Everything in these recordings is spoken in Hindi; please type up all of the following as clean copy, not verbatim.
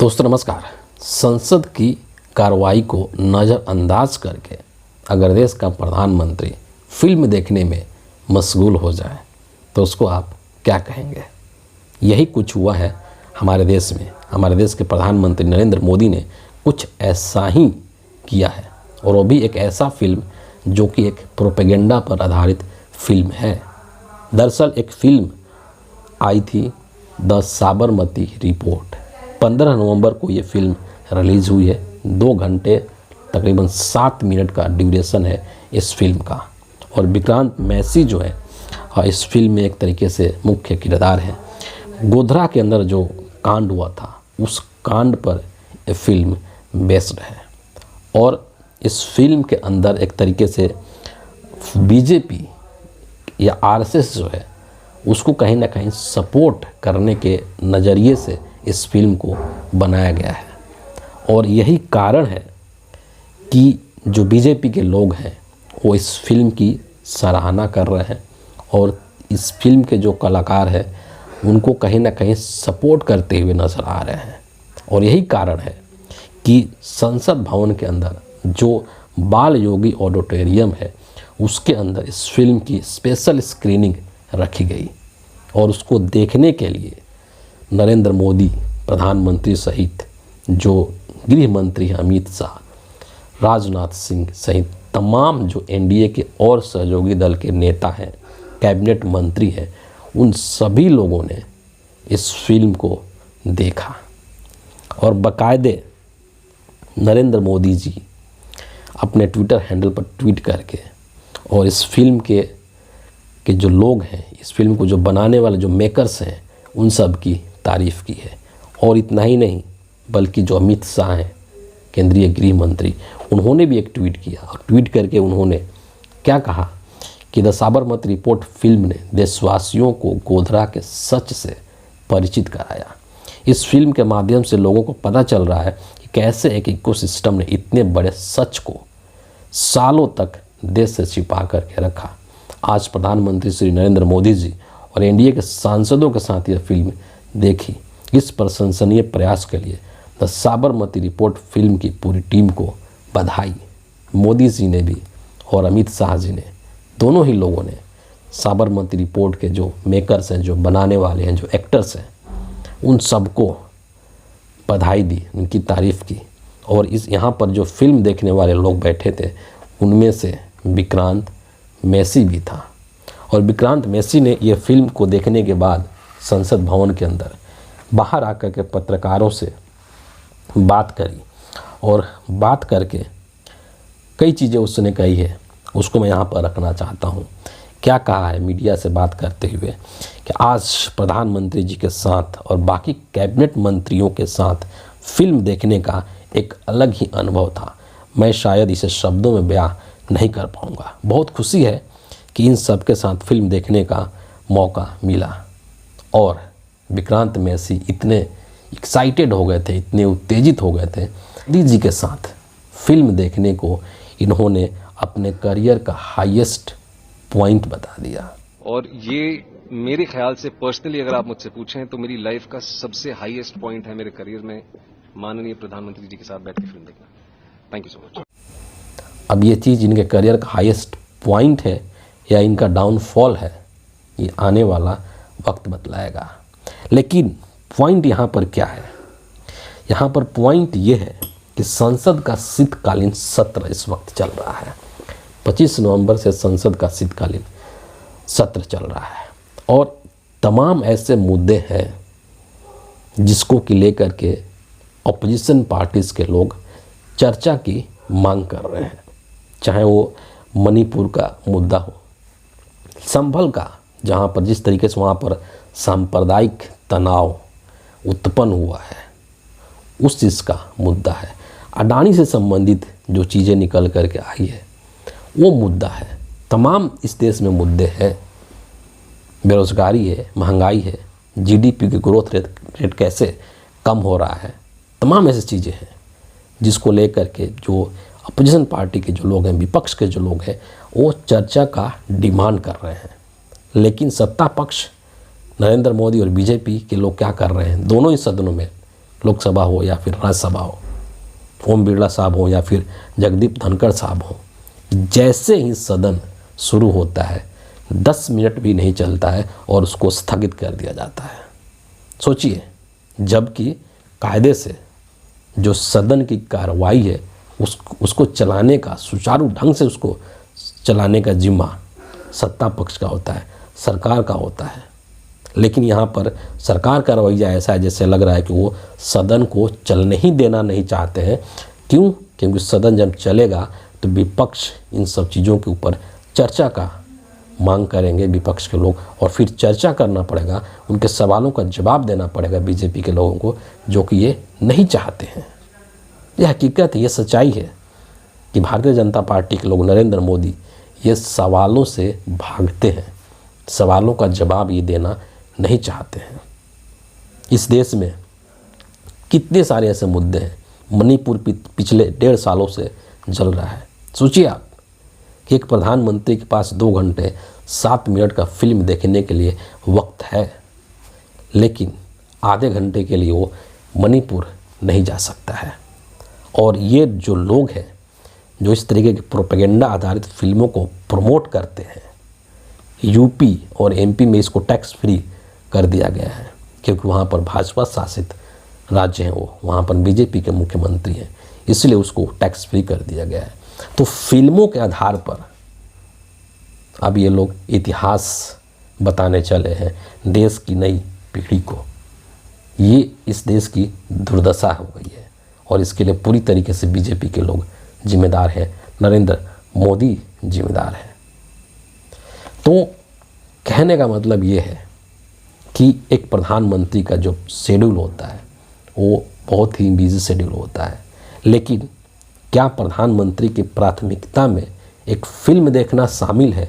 दोस्तों नमस्कार। संसद की कार्रवाई को नज़रअंदाज करके अगर देश का प्रधानमंत्री फिल्म देखने में मशगूल हो जाए तो उसको आप क्या कहेंगे। यही कुछ हुआ है हमारे देश में। हमारे देश के प्रधानमंत्री नरेंद्र मोदी ने कुछ ऐसा ही किया है, और वो भी एक ऐसा फिल्म जो कि एक प्रोपेगेंडा पर आधारित फिल्म है। दरअसल एक फिल्म आई थी द साबरमती रिपोर्ट। 15 नवंबर को ये फिल्म रिलीज़ हुई है। 2 घंटे तकरीबन 7 मिनट का ड्यूरेशन है इस फिल्म का। और विक्रांत मैसी जो है इस फिल्म में एक तरीके से मुख्य किरदार है। गोधरा के अंदर जो कांड हुआ था उस कांड पर ये फिल्म बेस्ड है। और इस फिल्म के अंदर एक तरीके से बीजेपी या आरएसएस जो है उसको कहीं ना कहीं सपोर्ट करने के नज़रिए से इस फिल्म को बनाया गया है। और यही कारण है कि जो बीजेपी के लोग हैं वो इस फिल्म की सराहना कर रहे हैं, और इस फिल्म के जो कलाकार हैं उनको कहीं ना कहीं सपोर्ट करते हुए नज़र आ रहे हैं। और यही कारण है कि संसद भवन के अंदर जो बाल योगी ऑडिटोरियम है उसके अंदर इस फिल्म की स्पेशल स्क्रीनिंग रखी गई। और उसको देखने के लिए नरेंद्र मोदी प्रधानमंत्री सहित जो गृह मंत्री हैं अमित शाह, राजनाथ सिंह सहित तमाम जो एनडीए के और सहयोगी दल के नेता हैं, कैबिनेट मंत्री हैं, उन सभी लोगों ने इस फिल्म को देखा। और बाकायदे नरेंद्र मोदी जी अपने ट्विटर हैंडल पर ट्वीट करके और इस फिल्म के जो लोग हैं, इस फिल्म को जो बनाने वाले जो मेकर्स हैं, उन सब की तारीफ़ की है। और इतना ही नहीं बल्कि जो अमित शाह हैं केंद्रीय गृह मंत्री, उन्होंने भी एक ट्वीट किया। और ट्वीट करके उन्होंने क्या कहा कि द साबरमती रिपोर्ट फिल्म ने देशवासियों को गोधरा के सच से परिचित कराया। इस फिल्म के माध्यम से लोगों को पता चल रहा है कि कैसे एक इकोसिस्टम ने इतने बड़े सच को सालों तक देश से छिपा करके रखा। आज प्रधानमंत्री श्री नरेंद्र मोदी जी और एनडीए के सांसदों के साथ यह फिल्म देखी। इस प्रशंसनीय प्रयास के लिए द साबरमती रिपोर्ट फिल्म की पूरी टीम को बधाई। मोदी जी ने भी और अमित शाह जी ने, दोनों ही लोगों ने साबरमती रिपोर्ट के जो मेकर्स हैं, जो बनाने वाले हैं, जो एक्टर्स हैं, उन सबको बधाई दी, उनकी तारीफ़ की। और इस यहाँ पर जो फिल्म देखने वाले लोग बैठे थे उनमें से विक्रांत मैसी भी था। और विक्रांत मैसी ने यह फिल्म को देखने के बाद संसद भवन के अंदर बाहर आकर के पत्रकारों से बात करी, और बात करके कई चीज़ें उसने कही है, उसको मैं यहाँ पर रखना चाहता हूँ। क्या कहा है मीडिया से बात करते हुए कि आज प्रधानमंत्री जी के साथ और बाकी कैबिनेट मंत्रियों के साथ फिल्म देखने का एक अलग ही अनुभव था। मैं शायद इसे शब्दों में बयां नहीं कर पाऊँगा। बहुत खुशी है कि इन सब के साथ फिल्म देखने का मौका मिला। और विक्रांत मैसी इतने एक्साइटेड हो गए थे, इतने उत्तेजित हो गए थे मोदी जी के साथ फिल्म देखने को, इन्होंने अपने करियर का हाईएस्ट पॉइंट बता दिया। और ये मेरे ख्याल से पर्सनली अगर आप मुझसे पूछें तो मेरी लाइफ का सबसे हाईएस्ट पॉइंट है मेरे करियर में, माननीय प्रधानमंत्री जी के साथ बैठ के फिल्म देखना। Thank you so much. अब ये चीज़ इनके करियर का हाईएस्ट पॉइंट है या इनका डाउनफॉल है, ये आने वाला वक्त बतलाएगा। लेकिन पॉइंट यहाँ पर क्या है? यहाँ पर पॉइंट ये है कि संसद का शीतकालीन सत्र इस वक्त चल रहा है। 25 नवंबर से संसद का शीतकालीन सत्र चल रहा है, और तमाम ऐसे मुद्दे हैं जिसको कि लेकर के अपोजिशन पार्टीज़ के लोग चर्चा की मांग कर रहे हैं। चाहे वो मणिपुर का मुद्दा हो, संभल का, जहाँ पर जिस तरीके से वहाँ पर सांप्रदायिक तनाव उत्पन्न हुआ है, उस चीज़ का मुद्दा है। अडानी से संबंधित जो चीज़ें निकल कर के आई है वो मुद्दा है। तमाम इस देश में मुद्दे हैं। बेरोज़गारी है, महंगाई है, जीडीपी की ग्रोथ रेट कैसे कम हो रहा है, तमाम ऐसी चीज़ें हैं जिसको लेकर के जो अपोजिशन पार्टी के जो लोग हैं, विपक्ष के जो लोग हैं, वो चर्चा का डिमांड कर रहे हैं। लेकिन सत्ता पक्ष नरेंद्र मोदी और बीजेपी के लोग क्या कर रहे हैं, दोनों ही सदनों में लोकसभा हो या फिर राज्यसभा हो, ओम बिरला साहब हो या फिर जगदीप धनखड़ साहब हो, जैसे ही सदन शुरू होता है 10 मिनट भी नहीं चलता है और उसको स्थगित कर दिया जाता है। सोचिए, जबकि कायदे से जो सदन की कार्रवाई है उसको चलाने का, सुचारू ढंग से उसको चलाने का जिम्मा सत्ता पक्ष का होता है, सरकार का होता है। लेकिन यहाँ पर सरकार का रवैया ऐसा है जैसे लग रहा है कि वो सदन को चलने ही देना नहीं चाहते हैं। क्यों? क्योंकि सदन जब चलेगा तो विपक्ष इन सब चीज़ों के ऊपर चर्चा का मांग करेंगे, विपक्ष के लोग, और फिर चर्चा करना पड़ेगा, उनके सवालों का जवाब देना पड़ेगा बीजेपी के लोगों को, जो कि ये नहीं चाहते हैं। यह हकीकत है, ये सच्चाई है कि भारतीय जनता पार्टी के लोग, नरेंद्र मोदी, ये सवालों से भागते हैं, सवालों का जवाब ये देना नहीं चाहते हैं। इस देश में कितने सारे ऐसे मुद्दे हैं। मणिपुर पिछले 1.5 सालों से जल रहा है। सोचिए आप कि एक प्रधानमंत्री के पास 2 घंटे 7 मिनट का फिल्म देखने के लिए वक्त है, लेकिन आधे घंटे के लिए वो मणिपुर नहीं जा सकता है। और ये जो लोग हैं जो इस तरीके की प्रोपेगेंडा आधारित फिल्मों को प्रमोट करते हैं, यूपी और एमपी में इसको टैक्स फ्री कर दिया गया है, क्योंकि वहाँ पर भाजपा शासित राज्य हैं, वो वहाँ पर बीजेपी के मुख्यमंत्री हैं, इसलिए उसको टैक्स फ्री कर दिया गया है। तो फिल्मों के आधार पर अब ये लोग इतिहास बताने चले हैं देश की नई पीढ़ी को। ये इस देश की दुर्दशा हो गई है और इसके लिए पूरी तरीके से बीजेपी के लोग जिम्मेदार हैं, नरेंद्र मोदी जिम्मेदार हैं। तो कहने का मतलब ये है कि एक प्रधानमंत्री का जो शेड्यूल होता है वो बहुत ही बिजी शेड्यूल होता है, लेकिन क्या प्रधानमंत्री की प्राथमिकता में एक फिल्म देखना शामिल है?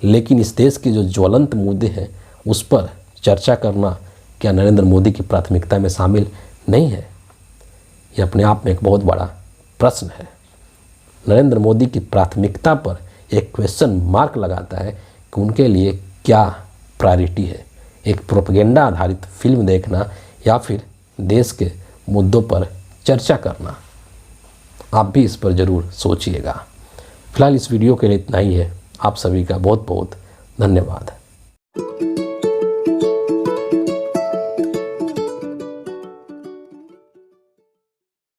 लेकिन इस देश के जो ज्वलंत मुद्दे हैं उस पर चर्चा करना क्या नरेंद्र मोदी की प्राथमिकता में शामिल नहीं है? ये अपने आप में एक बहुत बड़ा प्रश्न है। नरेंद्र मोदी की प्राथमिकता पर एक क्वेश्चन मार्क लगाता है कि उनके लिए क्या प्रायोरिटी है, एक प्रोपेगेंडा आधारित फिल्म देखना या फिर देश के मुद्दों पर चर्चा करना। आप भी इस पर ज़रूर सोचिएगा। फिलहाल इस वीडियो के लिए इतना ही है। आप सभी का बहुत बहुत धन्यवाद।